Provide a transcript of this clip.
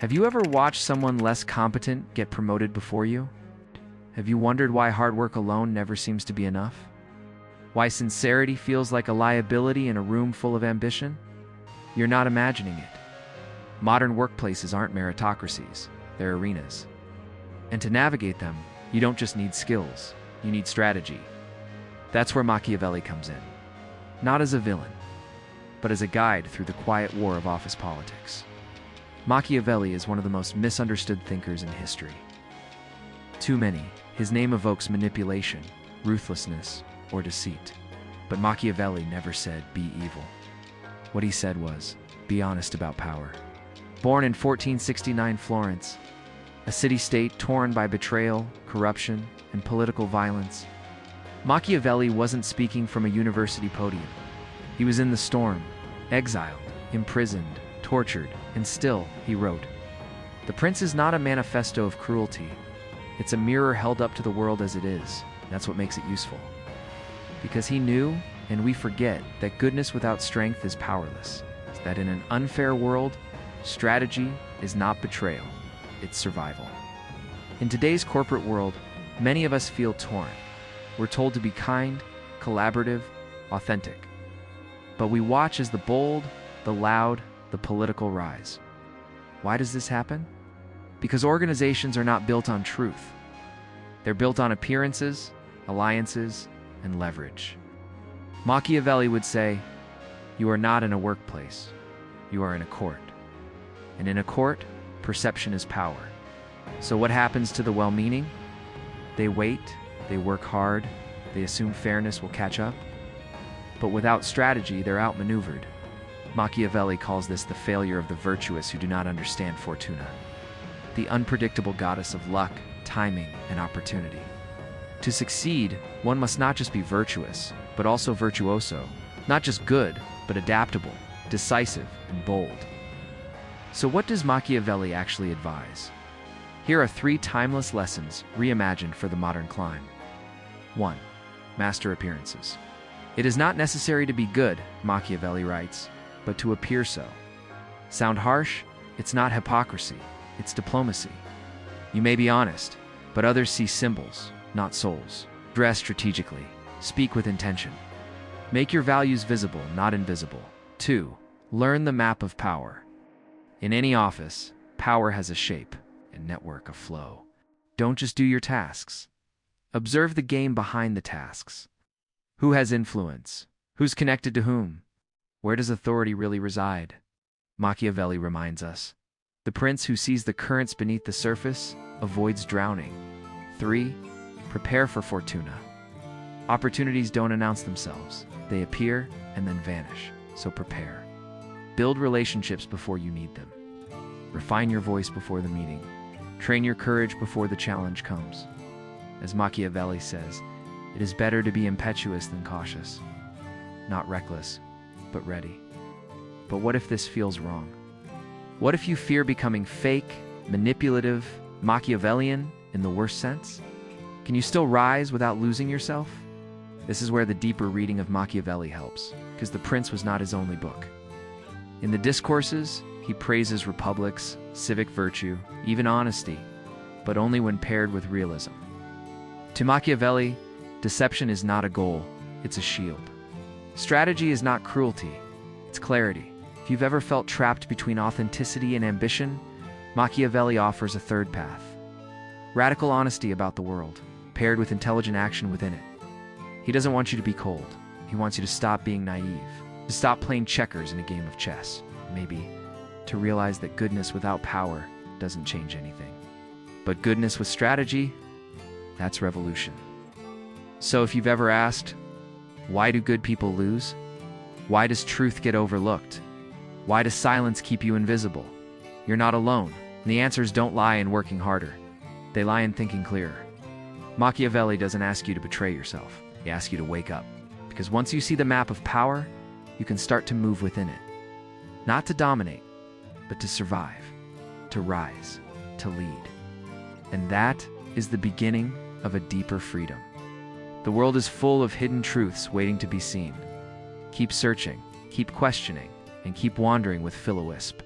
Have you ever watched someone less competent get promoted before you? Have you wondered why hard work alone never seems to be enough? Why sincerity feels like a liability in a room full of ambition? You're not imagining it. Modern workplaces aren't meritocracies, they're arenas. And to navigate them, you don't just need skills, you need strategy. That's where Machiavelli comes in. Not as a villain, but as a guide through the quiet war of office politics. Machiavelli is one of the most misunderstood thinkers in history. Too many, his name evokes manipulation, ruthlessness, or deceit. But Machiavelli never said, "Be evil." What he said was, "Be honest about power." Born in 1469 Florence, a city-state torn by betrayal, corruption, and political violence, Machiavelli wasn't speaking from a university podium. He was in the storm, exiled, imprisoned, tortured, and still, he wrote, "The Prince is not a manifesto of cruelty. It's a mirror held up to the world as it is. That's what makes it useful." Because he knew, and we forget, that goodness without strength is powerless. That in an unfair world, strategy is not betrayal, it's survival. In today's corporate world, many of us feel torn. We're told to be kind, collaborative, authentic. But we watch as the bold, the loud, the political rise. Why does this happen? Because organizations are not built on truth. They're built on appearances, alliances, and leverage. Machiavelli would say, "You are not in a workplace, you are in a court. And in a court, perception is power." So what happens to the well-meaning? They wait, they work hard, they assume fairness will catch up. But without strategy, they're outmaneuvered. Machiavelli calls this the failure of the virtuous who do not understand Fortuna, the unpredictable goddess of luck, timing, and opportunity. To succeed, one must not just be virtuous, but also virtuoso, not just good, but adaptable, decisive, and bold. So what does Machiavelli actually advise? Here are 3 timeless lessons reimagined for the modern climb. 1. Master appearances. It is not necessary to be good, Machiavelli writes, but to appear so. Sound harsh? It's not hypocrisy, it's diplomacy. You may be honest, but others see symbols, not souls. Dress strategically, speak with intention. Make your values visible, not invisible. 2. Learn the map of power. In any office, power has a shape and network of flow. Don't just do your tasks. Observe the game behind the tasks. Who has influence? Who's connected to whom? Where does authority really reside? Machiavelli reminds us, the prince who sees the currents beneath the surface avoids drowning. 3. Prepare for Fortuna. Opportunities don't announce themselves. They appear and then vanish, so prepare. Build relationships before you need them. Refine your voice before the meeting. Train your courage before the challenge comes. As Machiavelli says, it is better to be impetuous than cautious. Not reckless, but ready. But what if this feels wrong? What if you fear becoming fake, manipulative, Machiavellian in the worst sense? Can you still rise without losing yourself? This is where the deeper reading of Machiavelli helps, because The Prince was not his only book. In The Discourses, he praises republics, civic virtue, even honesty, but only when paired with realism. To Machiavelli, deception is not a goal, it's a shield. Strategy is not cruelty, it's clarity. If you've ever felt trapped between authenticity and ambition, Machiavelli offers a third path. Radical honesty about the world, paired with intelligent action within it. He doesn't want you to be cold. He wants you to stop being naive, to stop playing checkers in a game of chess, maybe to realize that goodness without power doesn't change anything. But goodness with strategy, that's revolution. So if you've ever asked, why do good people lose? Why does truth get overlooked? Why does silence keep you invisible? You're not alone. And the answers don't lie in working harder. They lie in thinking clearer. Machiavelli doesn't ask you to betray yourself. He asks you to wake up. Because once you see the map of power, you can start to move within it. Not to dominate, but to survive, to rise, to lead. And that is the beginning of a deeper freedom. The world is full of hidden truths waiting to be seen. Keep searching, keep questioning, and keep wandering with Philowhisp.